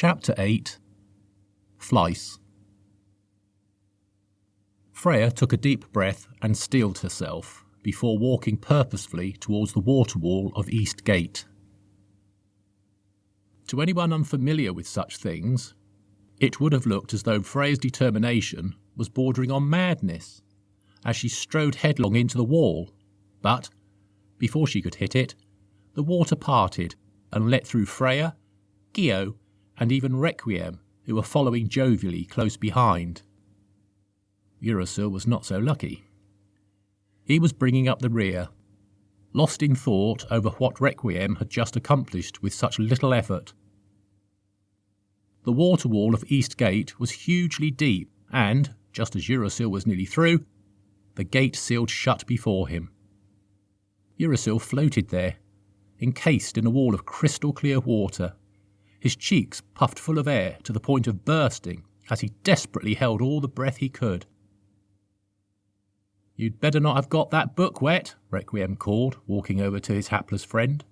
Chapter 8 Flice. Freya took a deep breath and steeled herself before walking purposefully towards the water wall of East Gate. To anyone unfamiliar with such things, it would have looked as though Freya's determination was bordering on madness as she strode headlong into the wall, but, before she could hit it, the water parted and let through Freya, Gio, and even Requiem, who were following jovially close behind. Urasil was not so lucky. He was bringing up the rear, lost in thought over what Requiem had just accomplished with such little effort. The water wall of East Gate was hugely deep, and, just as Urasil was nearly through, the gate sealed shut before him. Urasil floated there, encased in a wall of crystal-clear water, his cheeks puffed full of air to the point of bursting as he desperately held all the breath he could. "You'd better not have got that book wet," Requiem called, walking over to his hapless friend.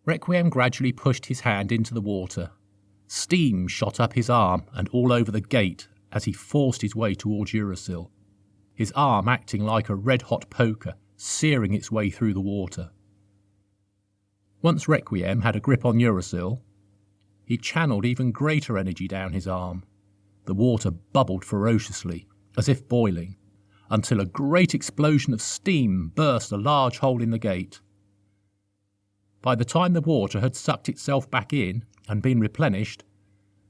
Requiem gradually pushed his hand into the water. Steam shot up his arm and all over the gate as he forced his way towards Urasil, his arm acting like a red-hot poker, searing its way through the water. Once Requiem had a grip on Urasil, he channeled even greater energy down his arm. The water bubbled ferociously, as if boiling, until a great explosion of steam burst a large hole in the gate. By the time the water had sucked itself back in and been replenished,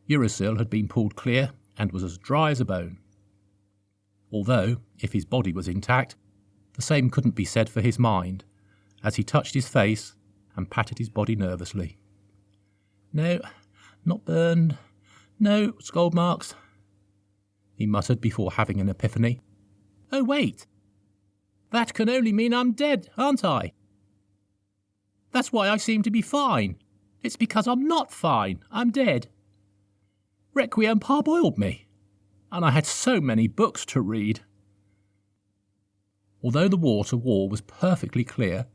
Urasil had been pulled clear and was as dry as a bone. Although, if his body was intact, the same couldn't be said for his mind, as he touched his face and patted his body nervously. "No, not burned. No scald marks," he muttered before having an epiphany. "Oh, wait! That can only mean I'm dead, aren't I? That's why I seem to be fine. It's because I'm not fine. I'm dead. Requiem parboiled me, and I had so many books to read." Although the water wall was perfectly clear,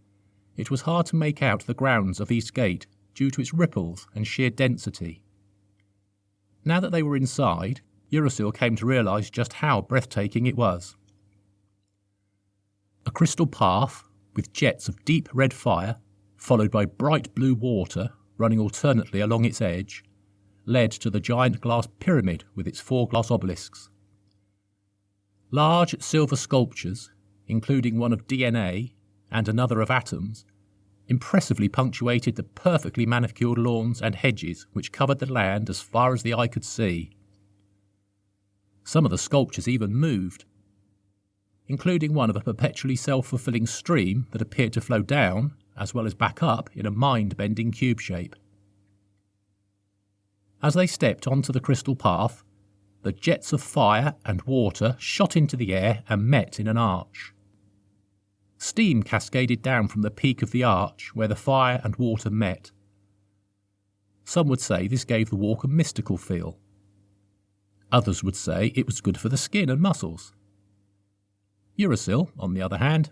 it was hard to make out the grounds of East Gate due to its ripples and sheer density. Now that they were inside, Urasil came to realise just how breathtaking it was. A crystal path with jets of deep red fire, followed by bright blue water running alternately along its edge, led to the giant glass pyramid with its 4 glass obelisks. Large silver sculptures, including one of DNA and another of atoms, impressively punctuated the perfectly manicured lawns and hedges which covered the land as far as the eye could see. Some of the sculptures even moved, including one of a perpetually self-fulfilling stream that appeared to flow down, as well as back up, in a mind-bending cube shape. As they stepped onto the crystal path, the jets of fire and water shot into the air and met in an arch. Steam cascaded down from the peak of the arch where the fire and water met. Some would say this gave the walk a mystical feel. Others would say it was good for the skin and muscles. Urasil, on the other hand,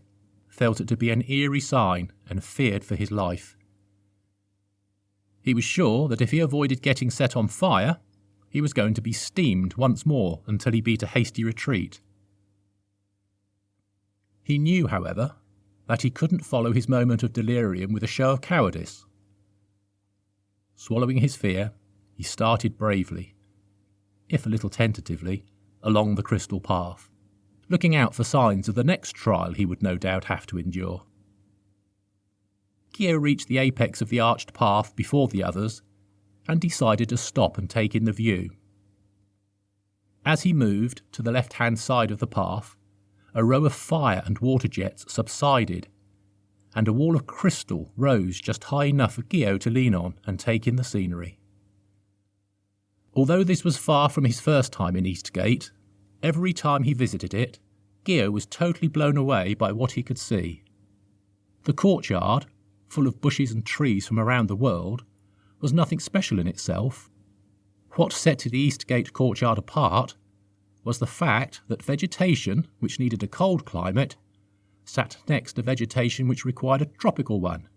felt it to be an eerie sign and feared for his life. He was sure that if he avoided getting set on fire, he was going to be steamed once more until he beat a hasty retreat. He knew, however, that he couldn't follow his moment of delirium with a show of cowardice. Swallowing his fear, he started bravely, if a little tentatively, along the crystal path, looking out for signs of the next trial he would no doubt have to endure. Gio reached the apex of the arched path before the others and decided to stop and take in the view. As he moved to the left-hand side of the path, a row of fire and water jets subsided, and a wall of crystal rose just high enough for Gio to lean on and take in the scenery. Although this was far from his first time in Eastgate, every time he visited it, Gio was totally blown away by what he could see. The courtyard, full of bushes and trees from around the world, was nothing special in itself. What set the Eastgate courtyard apart was the fact that vegetation, which needed a cold climate, sat next to vegetation which required a tropical one.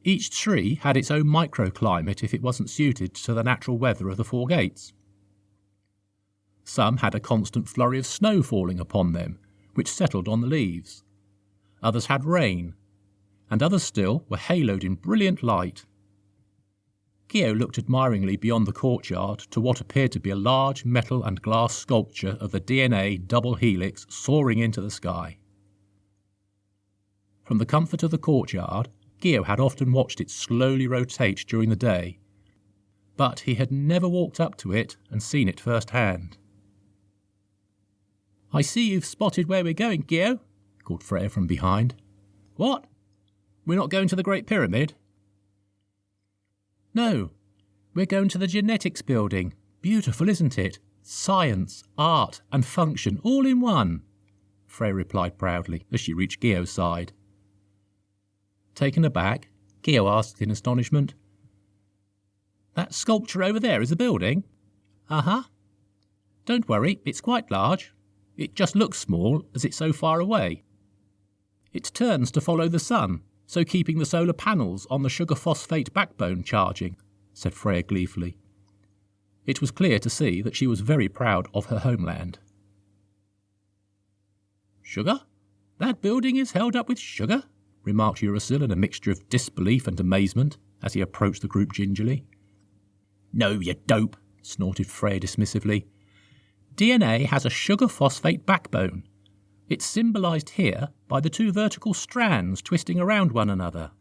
Each tree had its own microclimate if it wasn't suited to the natural weather of the four gates. Some had a constant flurry of snow falling upon them, which settled on the leaves. Others had rain, and others still were haloed in brilliant light. Gio looked admiringly beyond the courtyard to what appeared to be a large metal and glass sculpture of the DNA double helix soaring into the sky. From the comfort of the courtyard, Gio had often watched it slowly rotate during the day, but he had never walked up to it and seen it firsthand. "I see you've spotted where we're going, Gio," called Freya from behind. "What? We're not going to the Great Pyramid?" "No, we're going to the genetics building. Beautiful, isn't it? Science, art and function all in one," Freya replied proudly as she reached Gio's side. Taken aback, Gio asked in astonishment, "That sculpture over there is a building?" "Uh-huh. Don't worry, it's quite large. It just looks small as it's so far away. It turns to follow the sun, so keeping the solar panels on the sugar phosphate backbone charging," said Freya gleefully. It was clear to see that she was very proud of her homeland. "Sugar? That building is held up with sugar?" remarked Urasil in a mixture of disbelief and amazement as he approached the group gingerly. "No, you dope," snorted Freya dismissively. "DNA has a sugar phosphate backbone. It's symbolised here by the two vertical strands twisting around one another.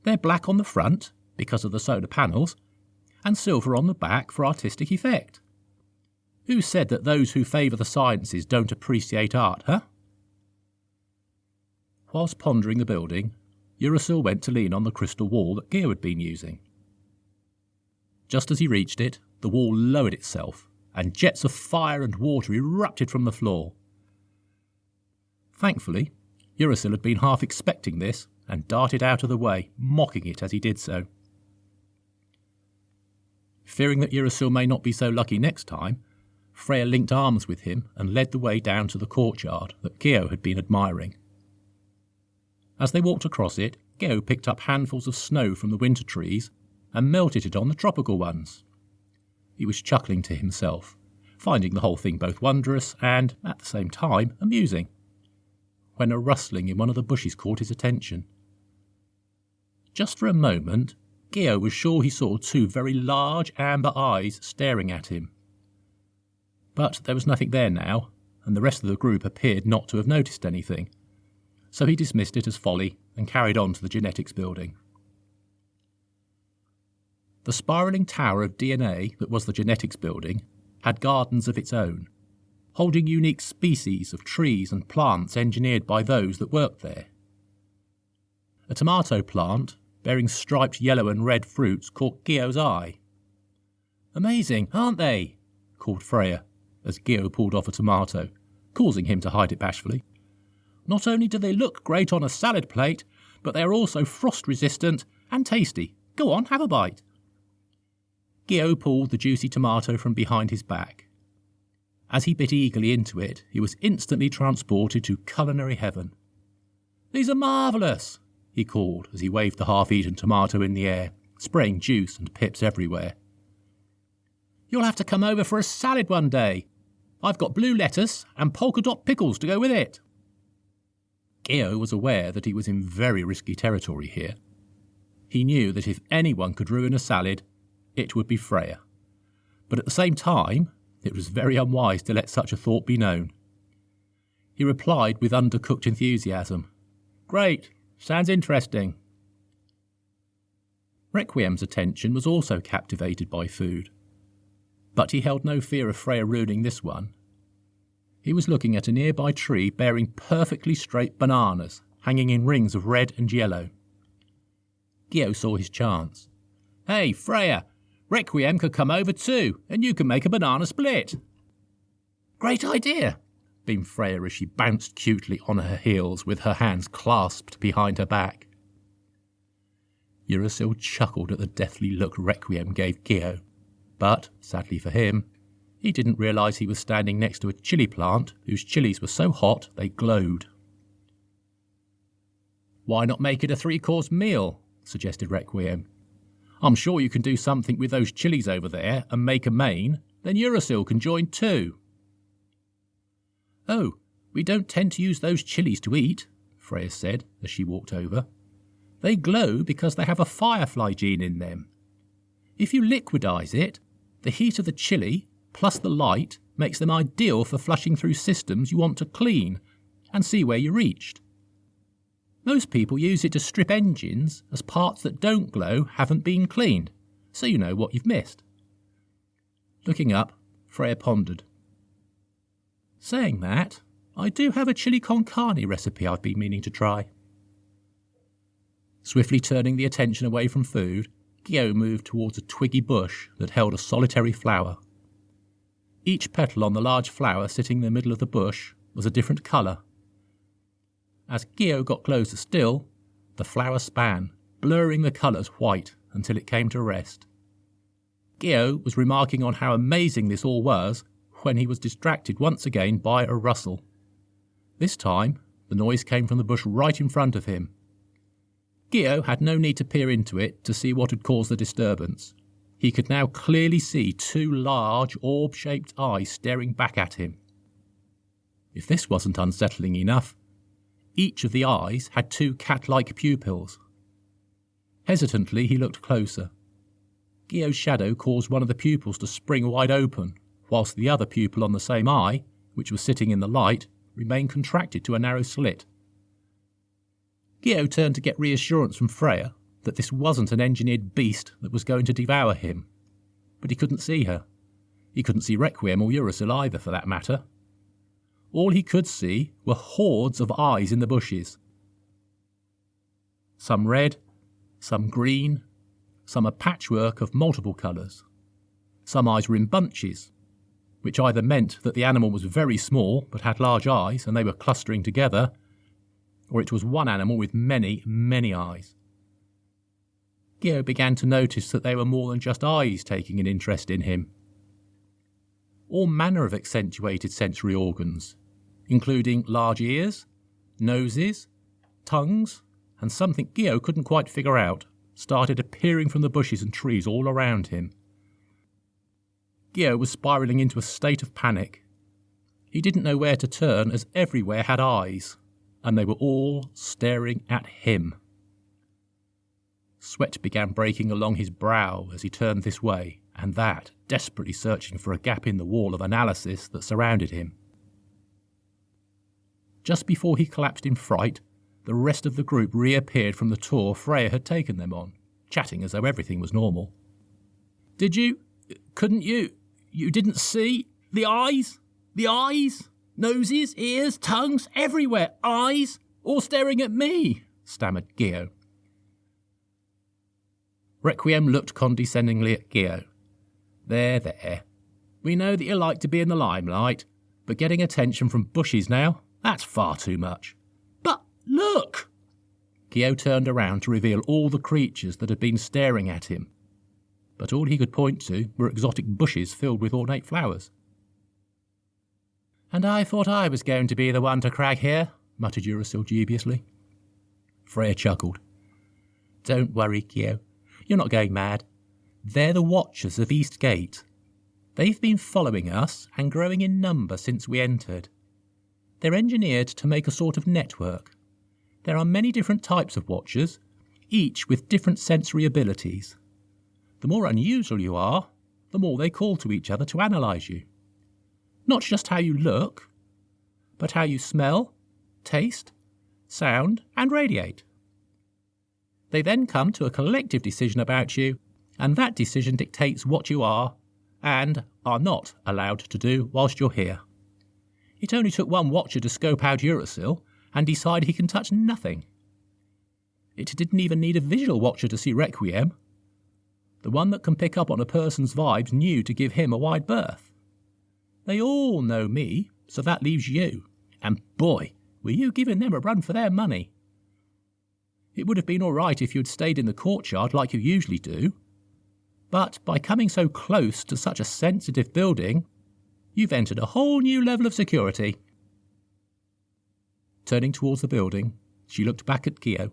They're black on the front, because of the solar panels, and silver on the back for artistic effect. Who said that those who favour the sciences don't appreciate art, huh?" Whilst pondering the building, Urasil went to lean on the crystal wall that Gio had been using. Just as he reached it, the wall lowered itself, and jets of fire and water erupted from the floor. Thankfully, Urasil had been half expecting this and darted out of the way, mocking it as he did so. Fearing that Urasil may not be so lucky next time, Freya linked arms with him and led the way down to the courtyard that Gio had been admiring. As they walked across it, Gio picked up handfuls of snow from the winter trees and melted it on the tropical ones. He was chuckling to himself, finding the whole thing both wondrous and, at the same time, amusing, when a rustling in one of the bushes caught his attention. Just for a moment, Gio was sure he saw two very large amber eyes staring at him. But there was nothing there now, and the rest of the group appeared not to have noticed anything, so he dismissed it as folly and carried on to the genetics building. The spiralling tower of DNA that was the genetics building had gardens of its own, holding unique species of trees and plants engineered by those that worked there. A tomato plant bearing striped yellow and red fruits caught Gio's eye. "Amazing, aren't they?" called Freya as Gio pulled off a tomato, causing him to hide it bashfully. "Not only do they look great on a salad plate, but they are also frost-resistant and tasty. Go on, have a bite." Gio pulled the juicy tomato from behind his back. As he bit eagerly into it, he was instantly transported to culinary heaven. "These are marvellous," he called as he waved the half-eaten tomato in the air, spraying juice and pips everywhere. "You'll have to come over for a salad one day. I've got blue lettuce and polka-dot pickles to go with it." Gio was aware that he was in very risky territory here. He knew that if anyone could ruin a salad, it would be Freya. But at the same time, it was very unwise to let such a thought be known. He replied with undercooked enthusiasm, "Great, sounds interesting." Requiem's attention was also captivated by food, but he held no fear of Freya ruining this one. He was looking at a nearby tree bearing perfectly straight bananas, hanging in rings of red and yellow. Gio saw his chance. "Hey, Freya, Requiem could come over too, and you can make a banana split." "Great idea," beamed Freya as she bounced cutely on her heels with her hands clasped behind her back. Urasil chuckled at the deathly look Requiem gave Gio, but, sadly for him, he didn't realise he was standing next to a chili plant whose chilies were so hot they glowed. "Why not make it a 3-course meal?" suggested Requiem. I'm sure you can do something with those chilies over there and make a main, then Urasil can join too. Oh, we don't tend to use those chilies to eat, Freya said as she walked over. They glow because they have a firefly gene in them. If you liquidize it, the heat of the chili plus the light makes them ideal for flushing through systems you want to clean and see where you reached. Most people use it to strip engines as parts that don't glow haven't been cleaned, so you know what you've missed. Looking up, Freya pondered. Saying that, I do have a chili con carne recipe I've been meaning to try. Swiftly turning the attention away from food, Gio moved towards a twiggy bush that held a solitary flower. Each petal on the large flower sitting in the middle of the bush was a different colour. As Gio got closer still, the flower span, blurring the colours white until it came to rest. Gio was remarking on how amazing this all was when he was distracted once again by a rustle. This time, the noise came from the bush right in front of him. Gio had no need to peer into it to see what had caused the disturbance. He could now clearly see two large, orb-shaped eyes staring back at him. If this wasn't unsettling enough, each of the eyes had two cat-like pupils. Hesitantly, he looked closer. Gio's shadow caused one of the pupils to spring wide open, whilst the other pupil on the same eye, which was sitting in the light, remained contracted to a narrow slit. Gio turned to get reassurance from Freya that this wasn't an engineered beast that was going to devour him. But he couldn't see her. He couldn't see Requiem or Urasil either, for that matter. All he could see were hordes of eyes in the bushes. Some red, some green, some a patchwork of multiple colours. Some eyes were in bunches, which either meant that the animal was very small but had large eyes and they were clustering together, or it was one animal with many, many eyes. Gio began to notice that they were more than just eyes taking an interest in him. All manner of accentuated sensory organs, including large ears, noses, tongues, and something Gio couldn't quite figure out, started appearing from the bushes and trees all around him. Gio was spiralling into a state of panic. He didn't know where to turn as everywhere had eyes, and they were all staring at him. Sweat began breaking along his brow as he turned this way and that, desperately searching for a gap in the wall of analysis that surrounded him. Just before he collapsed in fright, the rest of the group reappeared from the tour Freya had taken them on, chatting as though everything was normal. Couldn't you didn't see? The eyes? The eyes? Noses, ears, tongues, everywhere, eyes, all staring at me, stammered Gio. Requiem looked condescendingly at Gio. There. We know that you like to be in the limelight, but getting attention from bushes now, that's far too much. But look! Gio turned around to reveal all the creatures that had been staring at him, but all he could point to were exotic bushes filled with ornate flowers. And I thought I was going to be the one to crag here, muttered Urasil dubiously. Freya chuckled. Don't worry, Gio. You're not going mad. They're the Watchers of East Gate. They've been following us and growing in number since we entered. They're engineered to make a sort of network. There are many different types of Watchers, each with different sensory abilities. The more unusual you are, the more they call to each other to analyse you. Not just how you look, but how you smell, taste, sound, and radiate. They then come to a collective decision about you, and that decision dictates what you are and are not allowed to do whilst you're here. It only took one Watcher to scope out Urasil and decide he can touch nothing. It didn't even need a visual Watcher to see Requiem. The one that can pick up on a person's vibes knew to give him a wide berth. They all know me, so that leaves you. And boy, were you giving them a run for their money. It would have been all right if you'd stayed in the courtyard like you usually do. But by coming so close to such a sensitive building, you've entered a whole new level of security. Turning towards the building, she looked back at Gio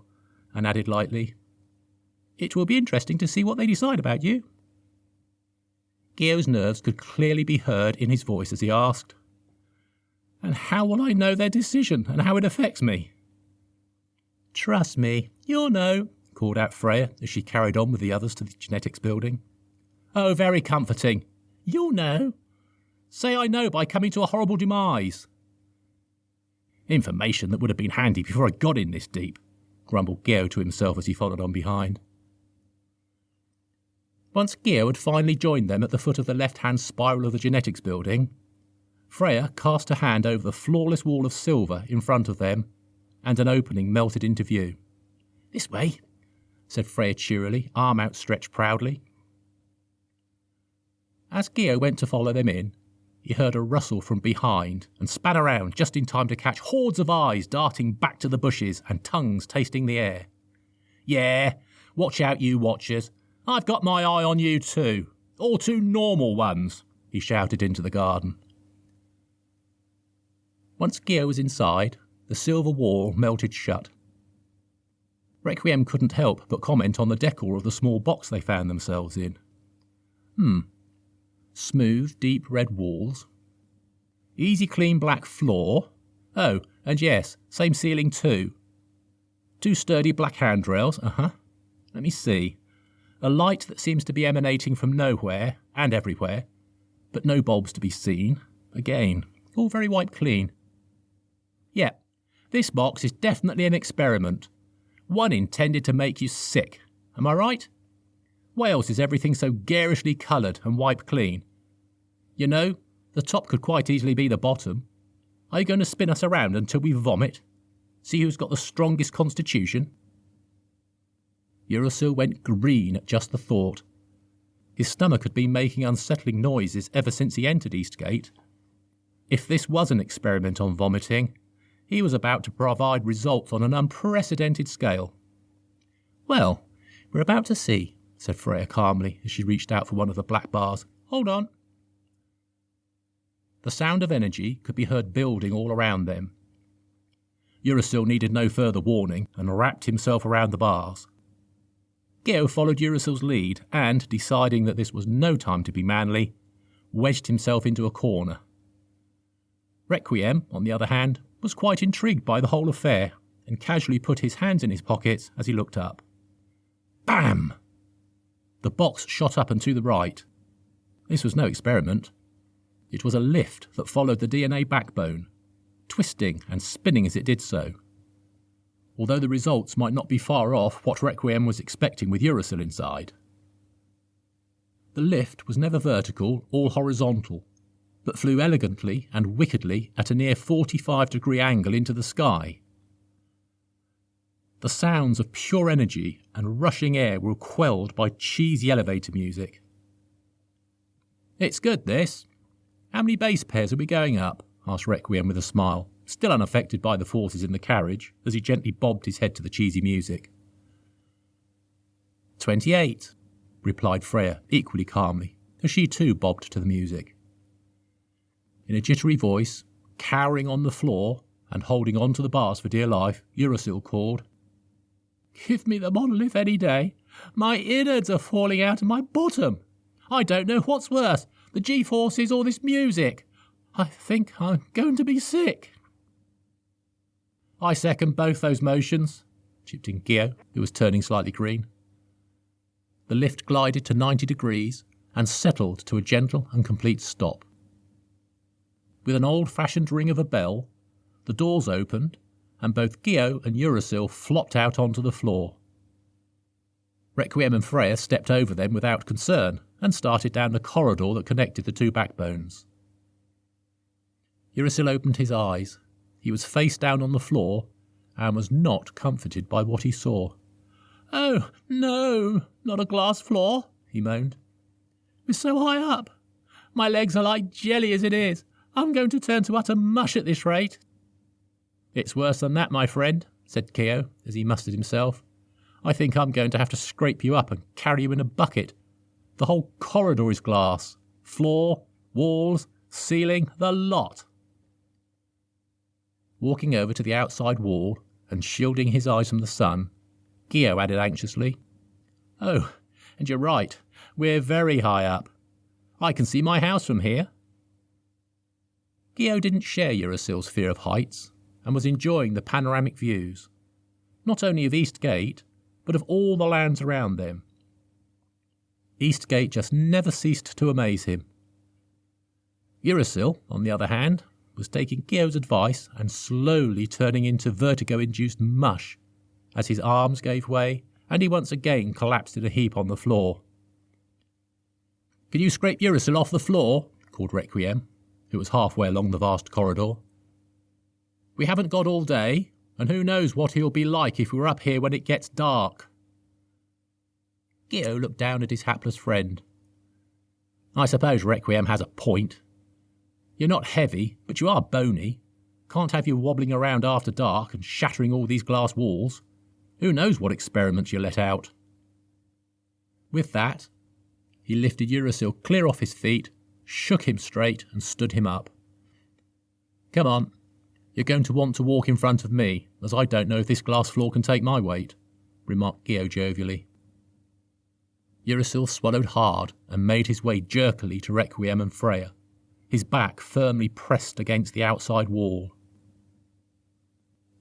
and added lightly, It will be interesting to see what they decide about you. Gio's nerves could clearly be heard in his voice as he asked, And how will I know their decision and how it affects me? Trust me, you'll know, called out Freya as she carried on with the others to the genetics building. Oh, very comforting. You'll know. Say I know by coming to a horrible demise. Information that would have been handy before I got in this deep, grumbled Gio to himself as he followed on behind. Once Gio had finally joined them at the foot of the left-hand spiral of the genetics building, Freya cast a hand over the flawless wall of silver in front of them, and an opening melted into view. This way, said Freya cheerily, arm outstretched proudly. As Gio went to follow them in, he heard a rustle from behind and span around just in time to catch hordes of eyes darting back to the bushes and tongues tasting the air. Yeah, watch out you watchers. I've got my eye on you too. All two normal ones, he shouted into the garden. Once Gio was inside, the silver wall melted shut. Requiem couldn't help but comment on the decor of the small box they found themselves in. Smooth, deep red walls. Easy clean black floor. Oh, and yes, same ceiling too. Two sturdy black handrails, Let me see. A light that seems to be emanating from nowhere and everywhere, but no bulbs to be seen. Again, all very wiped clean. Yep, this box is definitely an experiment. One intended to make you sick. Am I right? Wales is everything so garishly coloured and wiped clean. You know, the top could quite easily be the bottom. Are you going to spin us around until we vomit? See who's got the strongest constitution? Urasil went green at just the thought. His stomach had been making unsettling noises ever since he entered Eastgate. If this was an experiment on vomiting, he was about to provide results on an unprecedented scale. Well, we're about to see, said Freya calmly as she reached out for one of the black bars. Hold on. The sound of energy could be heard building all around them. Urasil needed no further warning and wrapped himself around the bars. Gio followed Urasil's lead and, deciding that this was no time to be manly, wedged himself into a corner. Requiem, on the other hand, was quite intrigued by the whole affair and casually put his hands in his pockets as he looked up. Bam! The box shot up and to the right. This was no experiment. It was a lift that followed the DNA backbone, twisting and spinning as it did so. Although the results might not be far off what Requiem was expecting with Urasil inside. The lift was never vertical or horizontal, but flew elegantly and wickedly at a near 45-degree angle into the sky. The sounds of pure energy and rushing air were quelled by cheesy elevator music. It's good, this. How many base pairs are we going up? Asked Requiem with a smile, still unaffected by the forces in the carriage, as he gently bobbed his head to the cheesy music. 28, replied Freya, equally calmly, as she too bobbed to the music. In a jittery voice, cowering on the floor and holding on to the bars for dear life, Urasil called, Give me the monolith any day. My innards are falling out of my bottom. I don't know what's worse, the G-forces or this music. I think I'm going to be sick. I second both those motions, chipped in Gio, who was turning slightly green. The lift glided to 90 degrees and settled to a gentle and complete stop. With an old-fashioned ring of a bell, the doors opened, and both Gio and Urasil flopped out onto the floor. Requiem and Freya stepped over them without concern and started down the corridor that connected the two backbones. Urasil opened his eyes. He was face down on the floor and was not comforted by what he saw. Oh, no, not a glass floor, he moaned. We're so high up. My legs are like jelly as it is. I'm going to turn to utter mush at this rate. It's worse than that, my friend, said Gio as he mustered himself. I think I'm going to have to scrape you up and carry you in a bucket. The whole corridor is glass. Floor, walls, ceiling, the lot. Walking over to the outside wall and shielding his eyes from the sun, Gio added anxiously, Oh, and you're right. We're very high up. I can see my house from here. Gio didn't share Urasil's fear of heights and was enjoying the panoramic views, not only of Eastgate, but of all the lands around them. Eastgate just never ceased to amaze him. Urasil, on the other hand, was taking Gio's advice and slowly turning into vertigo-induced mush as his arms gave way and he once again collapsed in a heap on the floor. "Can you scrape Urasil off the floor?" called Requiem, who was halfway along the vast corridor. "We haven't got all day, and who knows what he'll be like if we're up here when it gets dark." Gio looked down at his hapless friend. "I suppose Requiem has a point. You're not heavy, but you are bony. Can't have you wobbling around after dark and shattering all these glass walls. Who knows what experiments you let out?" With that, he lifted Urasil clear off his feet, shook him straight and stood him up. "Come on, you're going to want to walk in front of me, as I don't know if this glass floor can take my weight," remarked Gio jovially. Urasil swallowed hard and made his way jerkily to Requiem and Freya, his back firmly pressed against the outside wall.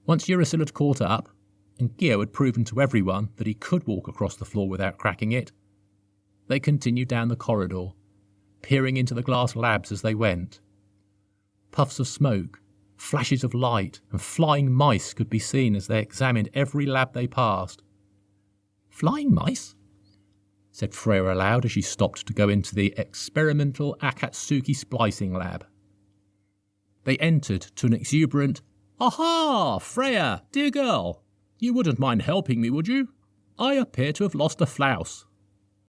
Once Urasil had caught up, and Gio had proven to everyone that he could walk across the floor without cracking it, they continued down the corridor, peering into the glass labs as they went. Puffs of smoke, flashes of light, and flying mice could be seen as they examined every lab they passed. "Flying mice?" said Freya aloud as she stopped to go into the experimental Akatsuki splicing lab. They entered to an exuberant, "Aha, Freya, dear girl! You wouldn't mind helping me, would you? I appear to have lost a flouse.